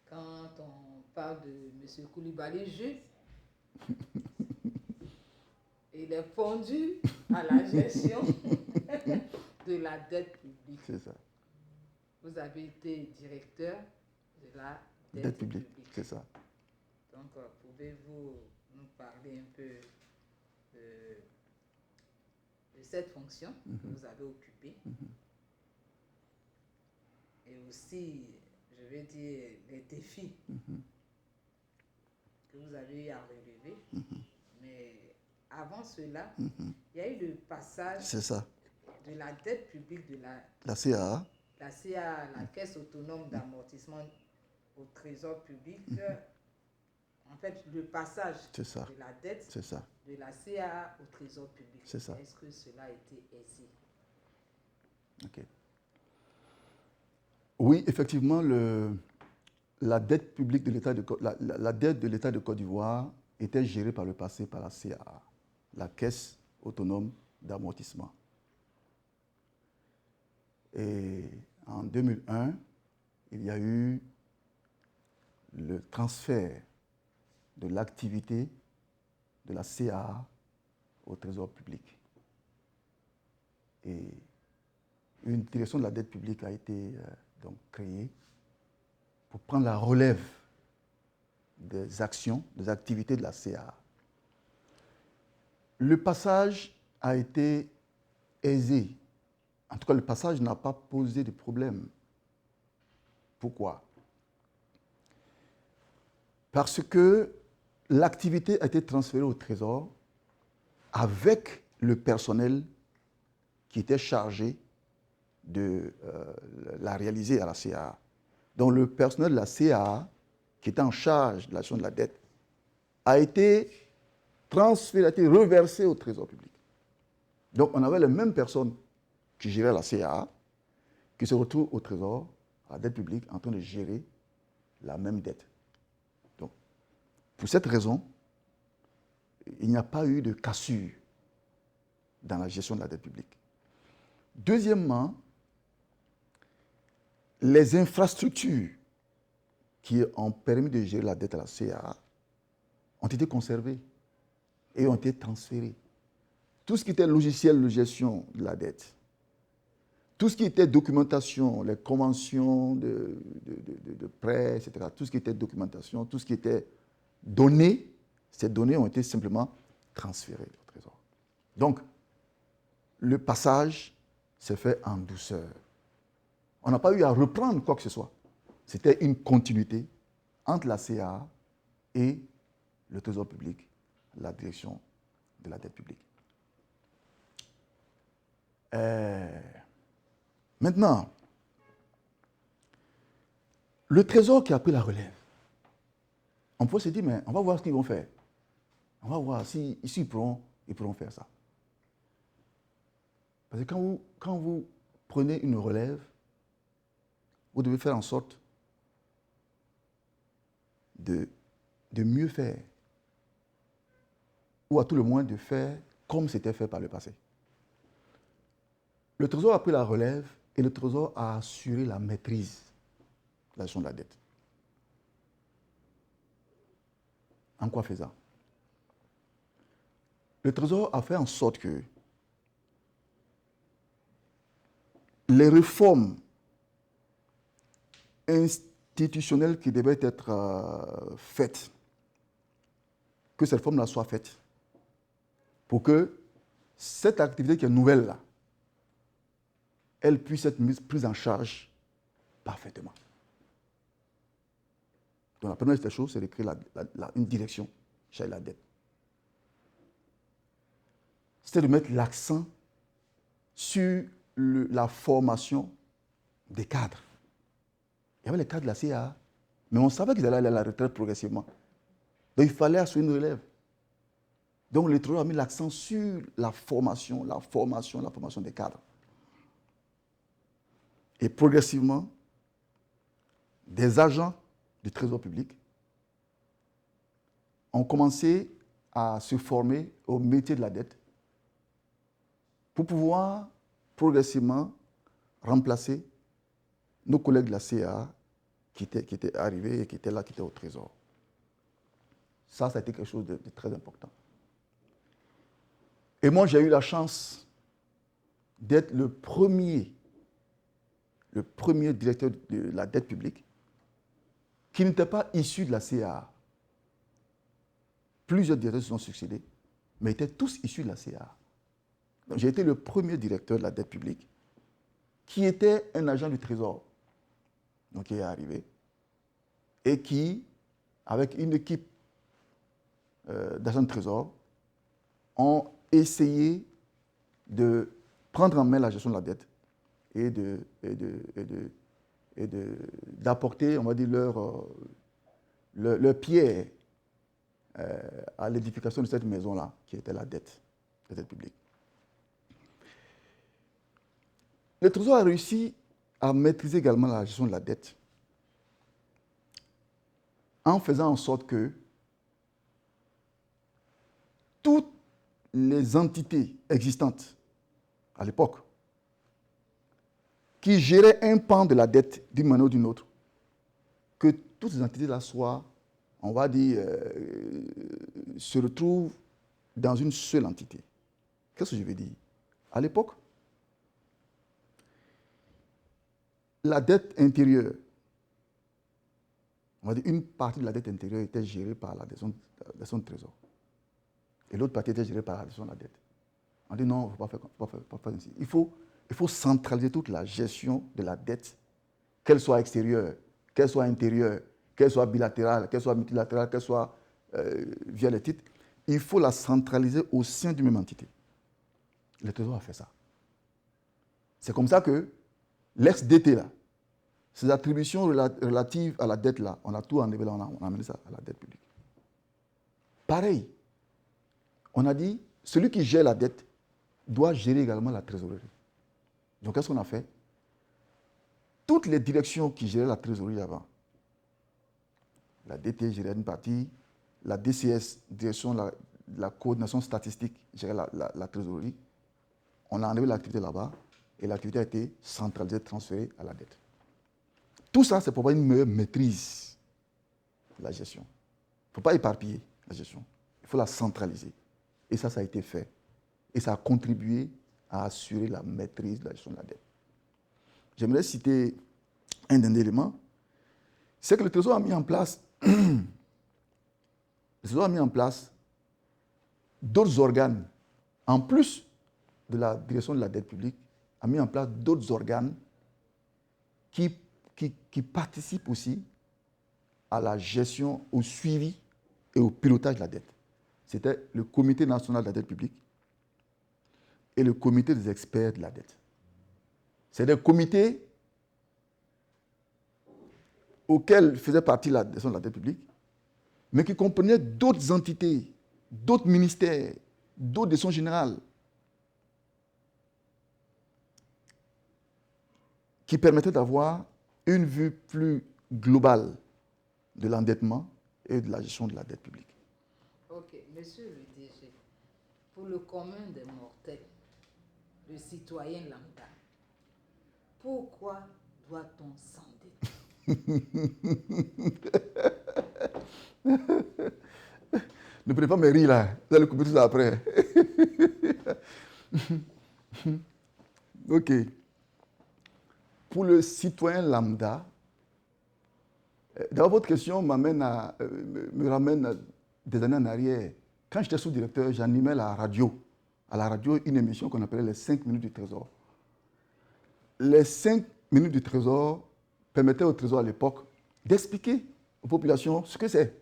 quand on parle de M. Koulibaly Jules, il est fondu à la gestion de la dette publique. C'est ça. Vous avez été directeur de la Dette publique, c'est ça. Donc, pouvez-vous nous parler un peu de cette fonction que vous avez occupée et aussi, je vais dire, les défis que vous avez eu à relever. Mais avant cela, il y a eu le passage de la dette publique de la CAA, la Caisse autonome d'amortissement au Trésor public. En fait, le passage de la dette de la CAA au Trésor public. Est-ce que cela a été aisé? Ok. Oui, effectivement, la dette publique de l'État la dette de l'État de Côte d'Ivoire était gérée par le passé par la CAA, la Caisse autonome d'amortissement. Et en 2001, il y a eu le transfert de l'activité de la CAA au Trésor public. Et une direction de la dette publique a été donc créée pour prendre la relève des actions, des activités de la CAA. Le passage a été aisé. En tout cas, le passage n'a pas posé de problème. Pourquoi? Parce que l'activité a été transférée au Trésor avec le personnel qui était chargé de la réaliser à la CAA. Donc le personnel de la CAA, qui était en charge de la gestion de la dette, a été transféré, a été reversé au Trésor public. Donc on avait les mêmes personnes qui géraient la CAA, qui se retrouvent au Trésor, à la dette publique, en train de gérer la même dette. Donc, pour cette raison, il n'y a pas eu de cassure dans la gestion de la dette publique. Deuxièmement, les infrastructures qui ont permis de gérer la dette à la CAA ont été conservées et ont été transférées. Tout ce qui était logiciel de gestion de la dette, tout ce qui était documentation, les conventions de prêt, etc., tout ce qui était documentation, tout ce qui était données, ces données ont été simplement transférées au Trésor. Donc, le passage s'est fait en douceur. On n'a pas eu à reprendre quoi que ce soit. C'était une continuité entre la CAA et le Trésor public, la direction de la dette publique. Maintenant, le Trésor qui a pris la relève, on peut se dire, mais on va voir ce qu'ils vont faire. On va voir si ici ils pourront faire ça. Parce que quand vous prenez une relève, vous devez faire en sorte de mieux faire. Ou à tout le moins de faire comme c'était fait par le passé. Le Trésor a pris la relève et le Trésor a assuré la maîtrise de la gestion de la dette. En quoi faisant? Le Trésor a fait en sorte que les réformes institutionnelles qui devaient être faites, que ces réformes-là soient faites, pour que cette activité qui est nouvelle là, elle puisse être prise en charge parfaitement. Donc la première des choses, c'est de créer une direction chez la dette. C'est de mettre l'accent sur la formation des cadres. Il y avait les cadres de la CAA, mais on savait qu'ils allaient aller à la retraite progressivement. Donc il fallait assurer une relève. Donc le Trésor a mis l'accent sur la formation des cadres. Et progressivement, des agents du Trésor public ont commencé à se former au métier de la dette pour pouvoir progressivement remplacer nos collègues de la CAA qui était arrivé et qui était là, qui était au trésor. Ça a été quelque chose de très important. Et moi, j'ai eu la chance d'être le premier directeur de la dette publique qui n'était pas issu de la CAA. Plusieurs directeurs se sont succédés, mais étaient tous issus de la CAA. Donc, j'ai été le premier directeur de la dette publique qui était un agent du Trésor, donc qui est arrivé, et qui, avec une équipe d'agents de Trésor, ont essayé de prendre en main la gestion de la dette et d'apporter, on va dire, leur pierre à l'édification de cette maison-là, qui était la dette publique. Le Trésor a réussi à maîtriser également la gestion de la dette en faisant en sorte que toutes les entités existantes à l'époque qui géraient un pan de la dette d'une manière ou d'une autre, que toutes ces entités-là soient, on va dire, se retrouvent dans une seule entité. Qu'est-ce que je veux dire? À l'époque, la dette intérieure, on va dire une partie de la dette intérieure était gérée par la direction de trésor. Et l'autre partie était gérée par la direction de la dette. On dit non, il ne faut pas faire ainsi. Il faut centraliser toute la gestion de la dette, qu'elle soit extérieure, qu'elle soit intérieure, qu'elle soit bilatérale, qu'elle soit multilatérale, qu'elle soit via les titres. Il faut la centraliser au sein d'une même entité. Le Trésor a fait ça. C'est comme ça que l'ex-DT, là, ces attributions relatives à la dette, là, on a tout enlevé, là, on a amené ça à la dette publique. Pareil, on a dit, celui qui gère la dette doit gérer également la trésorerie. Donc, qu'est-ce qu'on a fait? Toutes les directions qui géraient la trésorerie avant, la DT gérait une partie, la DCS, direction de la coordination statistique, gérait la trésorerie. On a enlevé l'activité là-bas et l'activité a été centralisée, transférée à la dette. Tout ça, c'est pour avoir une meilleure maîtrise de la gestion. Il ne faut pas éparpiller la gestion. Il faut la centraliser. Et ça a été fait. Et ça a contribué à assurer la maîtrise de la gestion de la dette. J'aimerais citer un dernier élément. C'est que le Trésor a mis en place, d'autres organes, en plus de la direction de la dette publique, a mis en place d'autres organes qui participent aussi à la gestion, au suivi et au pilotage de la dette. C'était le Comité national de la dette publique et le Comité des experts de la dette. C'est des comités auxquels faisait partie la gestion de la dette publique, mais qui comprenaient d'autres entités, d'autres ministères, d'autres directions générales, qui permettaient d'avoir une vue plus globale de l'endettement et de la gestion de la dette publique. Ok, monsieur le DG, pour le commun des mortels, le citoyen lambda, pourquoi doit-on s'endetter? Ne prenez pas mes rires là, vous allez couper tout ça après. Ok. Pour le citoyen lambda, d'abord votre question me ramène des années en arrière. Quand j'étais sous-directeur, j'animais à la radio une émission qu'on appelait les 5 minutes du Trésor. Les 5 minutes du Trésor permettaient au Trésor à l'époque d'expliquer aux populations ce que c'est.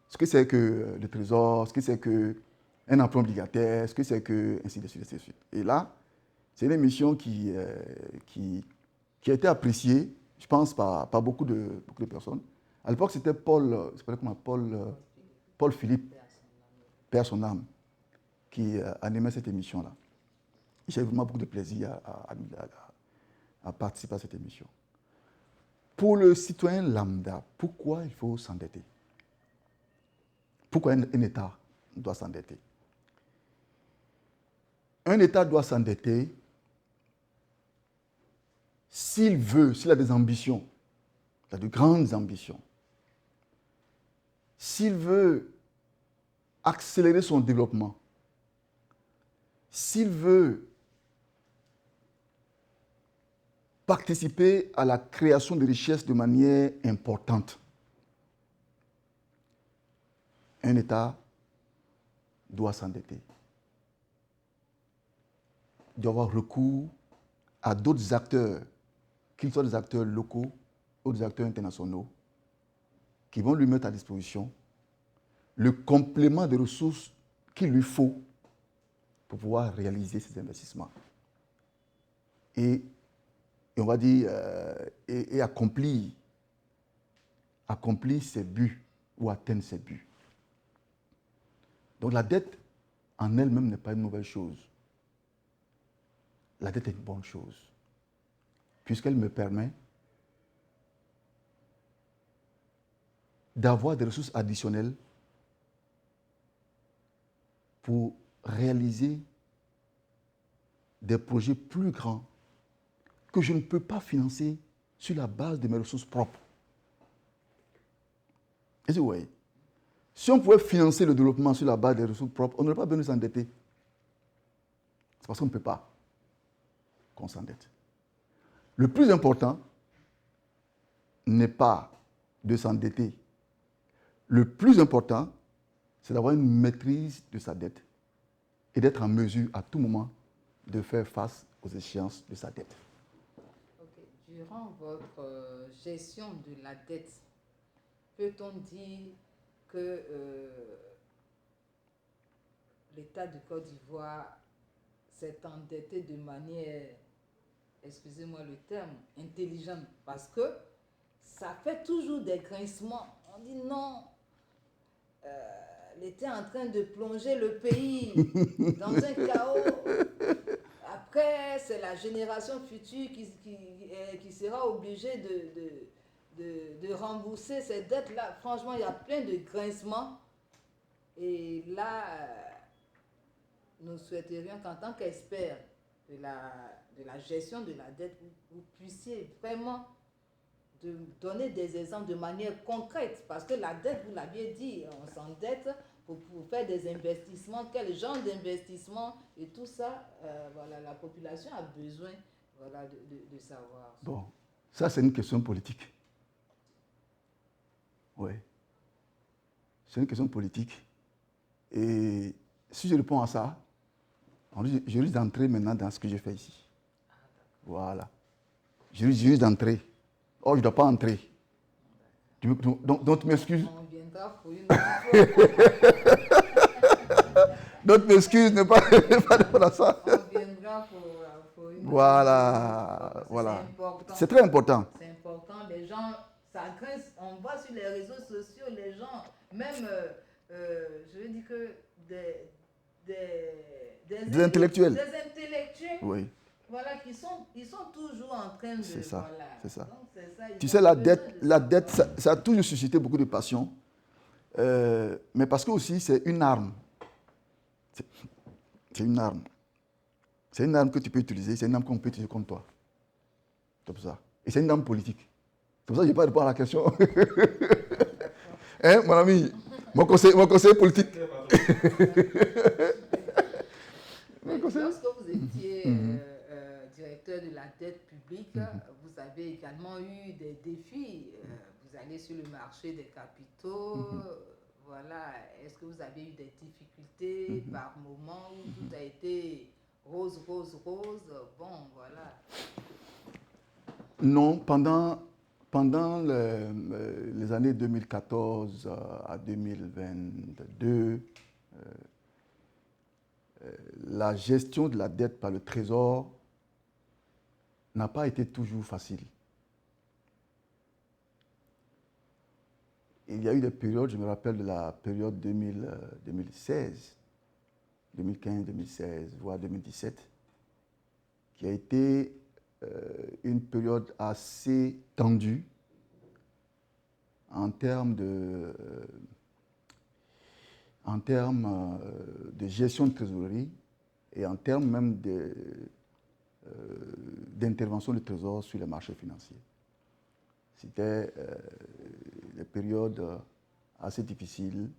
Ce que c'est que le Trésor, ce que c'est qu'un emprunt obligataire, ce que c'est que ainsi de suite, ainsi de suite. Et là, c'est une émission qui a été appréciée, je pense, par beaucoup de personnes. À l'époque, c'était Paul Philippe, Père son âme, qui animait cette émission-là. J'ai vraiment beaucoup de plaisir à participer à cette émission. Pour le citoyen lambda, pourquoi il faut s'endetter? Pourquoi un État doit s'endetter? Un État doit s'endetter s'il a des ambitions il a de grandes ambitions. S'il veut accélérer son développement, s'il veut participer à la création de richesses de manière importante, un État doit s'endetter. Il doit avoir recours à d'autres acteurs, qu'ils soient des acteurs locaux ou des acteurs internationaux, qui vont lui mettre à disposition le complément de ressources qu'il lui faut pour pouvoir réaliser ses investissements. Et on va dire, et accomplir ses buts ou atteindre ses buts. Donc la dette en elle-même n'est pas une mauvaise chose. La dette est une bonne chose, puisqu'elle me permet d'avoir des ressources additionnelles pour réaliser des projets plus grands que je ne peux pas financer sur la base de mes ressources propres. Est-ce que vous voyez? Si on pouvait financer le développement sur la base des ressources propres, on n'aurait pas besoin de s'endetter. C'est parce qu'on ne peut pas qu'on s'endette. Le plus important n'est pas de s'endetter. Le plus important, c'est d'avoir une maîtrise de sa dette et d'être en mesure à tout moment de faire face aux échéances de sa dette. Okay. Durant votre gestion de la dette, peut-on dire que l'État de Côte d'Ivoire s'est endetté de manière, excusez-moi le terme, intelligente? Parce que ça fait toujours des grincements. On dit non, l'État est en train de plonger le pays dans un chaos. Après, c'est la génération future qui sera obligée de rembourser ces dettes-là. Franchement, il y a plein de grincements. Et là, nous souhaiterions qu'en tant qu'experts de la gestion de la dette, vous puissiez vraiment donner des exemples de manière concrète. Parce que la dette, vous l'aviez dit, on s'endette pour faire des investissements. Quel genre d'investissement? Et tout ça, voilà, la population a besoin, voilà, de savoir. Bon, ça c'est une question politique. Oui. C'est une question politique. Et si je réponds à ça, je risque d'entrer maintenant dans ce que j'ai fait ici. Voilà. Je risque d'entrer. Oh, je ne dois pas entrer. Donc tu m'excuses. On viendra pour une autre fois. Donc m'excuses, ne pas répondre à ça. On viendra pour une voilà. autre fois. Voilà. C'est important. C'est très important. C'est important. Les gens, ça grince. On voit sur les réseaux sociaux, les gens, même, je veux dire que des intellectuels. Des intellectuels. Oui. Voilà, ils sont toujours en train de... C'est ça, voilà. c'est ça. Donc, c'est ça. Tu sais, la dette ça a toujours suscité beaucoup de passion, mais parce que aussi c'est une arme. C'est une arme. C'est une arme que tu peux utiliser, c'est une arme qu'on peut utiliser contre toi. C'est pour ça. Et c'est une arme politique. C'est pour ça que je n'ai pas répondu à la question. Hein, mon ami, mon conseiller politique. Lorsque vous étiez directeur de la dette publique, vous avez également eu des défis. Vous allez sur le marché des capitaux. Voilà. Est-ce que vous avez eu des difficultés par moment où tout a été rose, rose, rose? Bon, voilà. Non, pendant les années 2014 à 2022, la gestion de la dette par le Trésor n'a pas été toujours facile. Il y a eu des périodes, je me rappelle de la période 2016, 2015, 2016, voire 2017, qui a été une période assez tendue en termes de gestion de trésorerie et en termes même d'intervention du Trésor sur les marchés financiers. C'était des périodes assez difficiles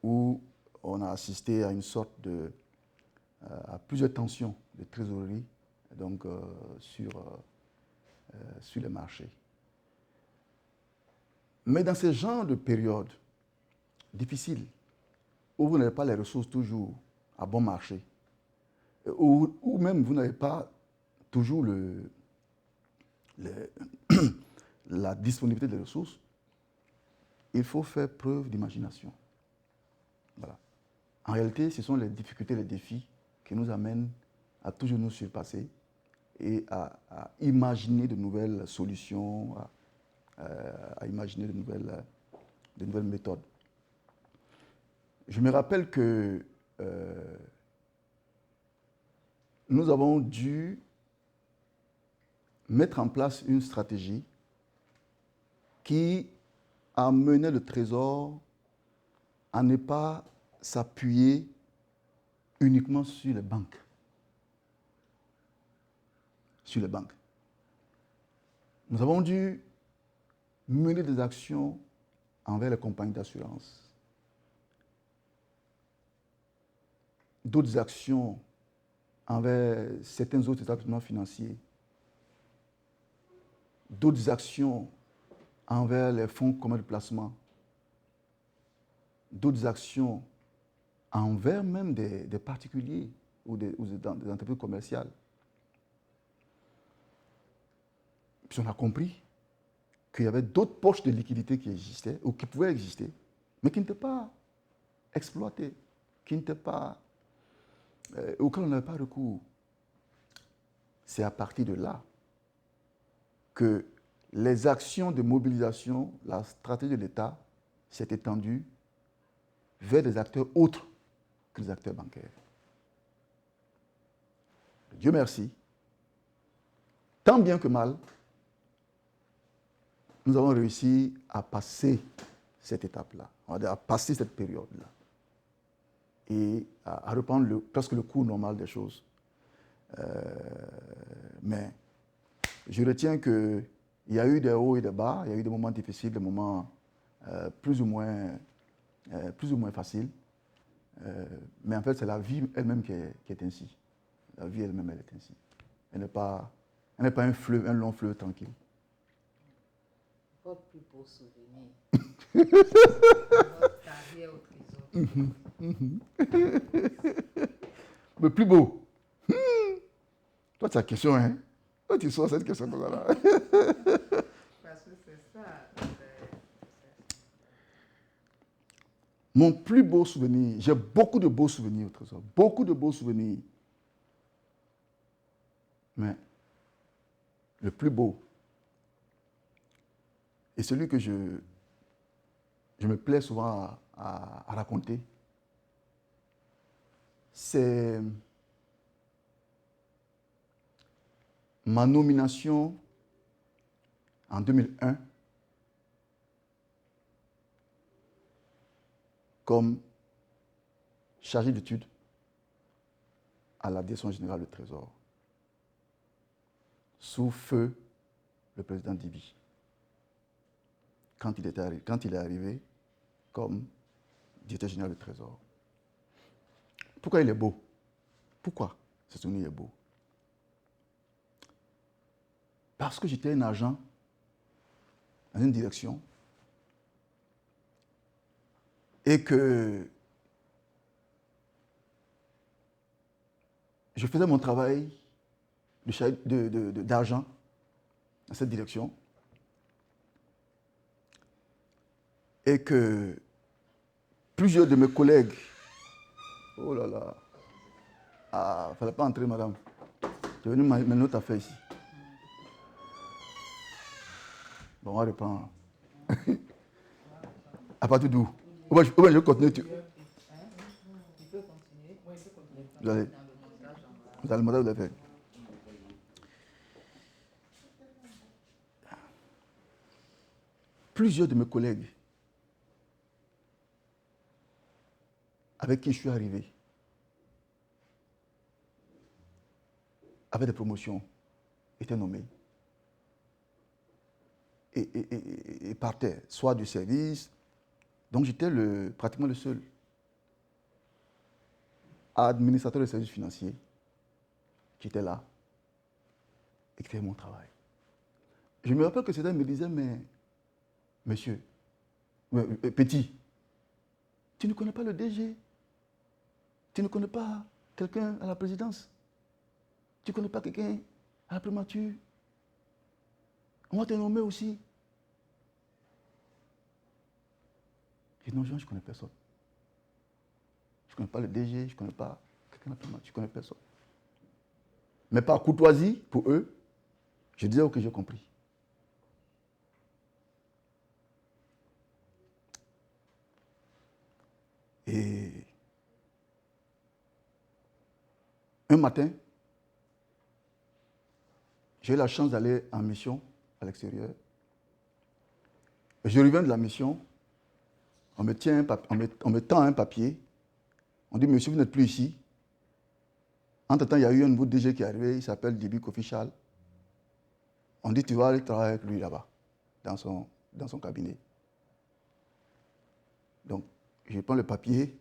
où on a assisté à une sorte à plusieurs tensions de trésorerie donc, sur les marchés. Mais dans ce genre de période difficile, où vous n'avez pas les ressources toujours à bon marché, où même vous n'avez pas toujours la disponibilité des ressources, il faut faire preuve d'imagination. Voilà. En réalité, ce sont les difficultés, les défis qui nous amènent à toujours nous surpasser et à imaginer de nouvelles solutions, à imaginer de nouvelles méthodes. Je me rappelle que nous avons dû mettre en place une stratégie qui a mené le Trésor à ne pas s'appuyer uniquement sur les banques. Sur les banques. Nous avons dû mener des actions envers les compagnies d'assurance, d'autres actions envers certains autres établissements financiers, d'autres actions envers les fonds communs de placement, d'autres actions envers même des particuliers ou des entreprises commerciales. Puis on a compris qu'il y avait d'autres poches de liquidité qui existaient ou qui pouvaient exister, mais qui n'étaient pas exploitées, qui n'étaient pas, auxquelles on n'avait pas recours. C'est à partir de là que les actions de mobilisation, la stratégie de l'État s'est étendue vers des acteurs autres que les acteurs bancaires. Dieu merci, tant bien que mal, nous avons réussi à passer cette étape-là, à passer cette période-là et à reprendre presque le cours normal des choses. Mais je retiens qu'il y a eu des hauts et des bas, il y a eu des moments difficiles, des moments plus ou moins faciles. Mais en fait, c'est la vie elle-même qui est ainsi. La vie elle-même, elle est ainsi. Elle n'est pas un long fleuve tranquille. Votre plus beau souvenir votre carrière au Trésor. Le plus beau. Toi, tu as la question, hein? Toi, tu sors cette question comme ça là. Parce que c'est ça. Mon plus beau souvenir, j'ai beaucoup de beaux souvenirs au Trésor, beaucoup de beaux souvenirs. Mais le plus beau, et celui que je me plais souvent à raconter, c'est ma nomination en 2001 comme chargé d'études à la Direction générale du Trésor, sous feu le président Dibi, quand il est arrivé comme directeur général du Trésor. Pourquoi il est beau? Pourquoi ce souvenir est beau? Parce que j'étais un agent dans une direction et que je faisais mon travail d'agent dans cette direction et que plusieurs de mes collègues, oh là là, il ne fallait pas entrer, madame. Tu es venue mettre notre affaire ici. Bon, on va reprendre. À partir d'où? Ou bien je continue. Tu peux continuer. Vous allez. Vous allez le montage, vous l'avez fait. Plusieurs de mes collègues avec qui je suis arrivé avaient des promotions, étaient nommés. et partaient, soit du service. Donc j'étais pratiquement le seul administrateur des services financiers qui était là et qui faisait mon travail. Je me rappelle que certains me disaient, mais monsieur, petit, tu ne connais pas le DG, tu ne connais pas quelqu'un à la présidence, tu ne connais pas quelqu'un à la primature, on va te nommer aussi. Je dis non, je ne connais personne. Je ne connais pas le DG, je ne connais pas quelqu'un à la primature, je ne connais personne. Mais par courtoisie, pour eux, je disais, ok, j'ai compris. Et un matin, j'ai eu la chance d'aller en mission à l'extérieur. Je reviens de la mission, on me tend un papier, on dit, monsieur, vous n'êtes plus ici. Entre-temps, il y a eu un nouveau DG qui est arrivé, il s'appelle Dibi Kofichal. On dit, tu vas aller travailler avec lui là-bas, dans son cabinet. Donc, je prends le papier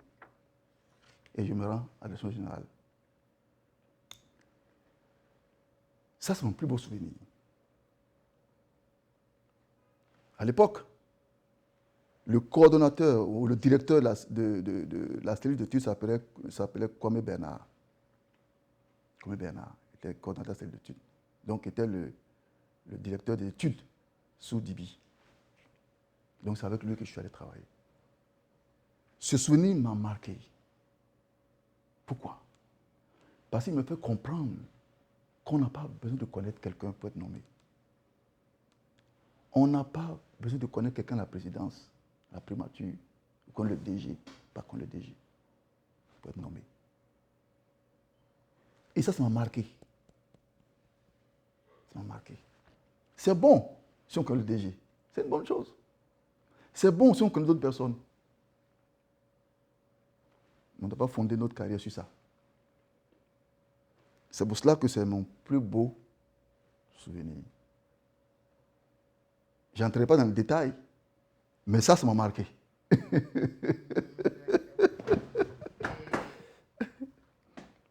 et je me rends à la direction générale. Ça, c'est mon plus beau souvenir. À l'époque, le coordonnateur ou le directeur de la cellule d'études s'appelait Kwame Bernard. Kwame Bernard était coordonnateur de la cellule d'études. Donc, il était le directeur des études sous Dibi. Donc, c'est avec lui que je suis allé travailler. Ce souvenir m'a marqué. Pourquoi? Parce qu'il me fait comprendre qu'on n'a pas besoin de connaître quelqu'un pour être nommé. On n'a pas besoin de connaître quelqu'un à la présidence, à la primature, ou qu'on le DG, pas qu'on le DG, pour être nommé. Et ça m'a marqué. Ça m'a marqué. C'est bon si on connaît le DG. C'est une bonne chose. C'est bon si on connaît d'autres personnes. On ne doit pas fonder notre carrière sur ça. C'est pour cela que c'est mon plus beau souvenir. Je n'entrerai pas dans le détail, mais ça m'a marqué.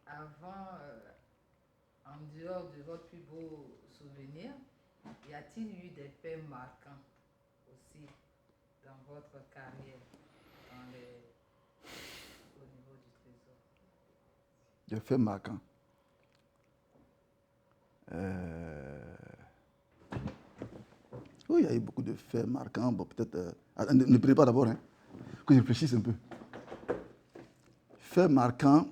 Avant, en dehors de votre plus beau souvenir, y a-t-il eu des faits marquants aussi dans votre carrière au niveau du Trésor? Des faits marquants. Oui, il y a eu beaucoup de faits marquants. Bon, peut-être. Ne prenez pas d'abord, hein, que je réfléchisse un peu. Faits marquants.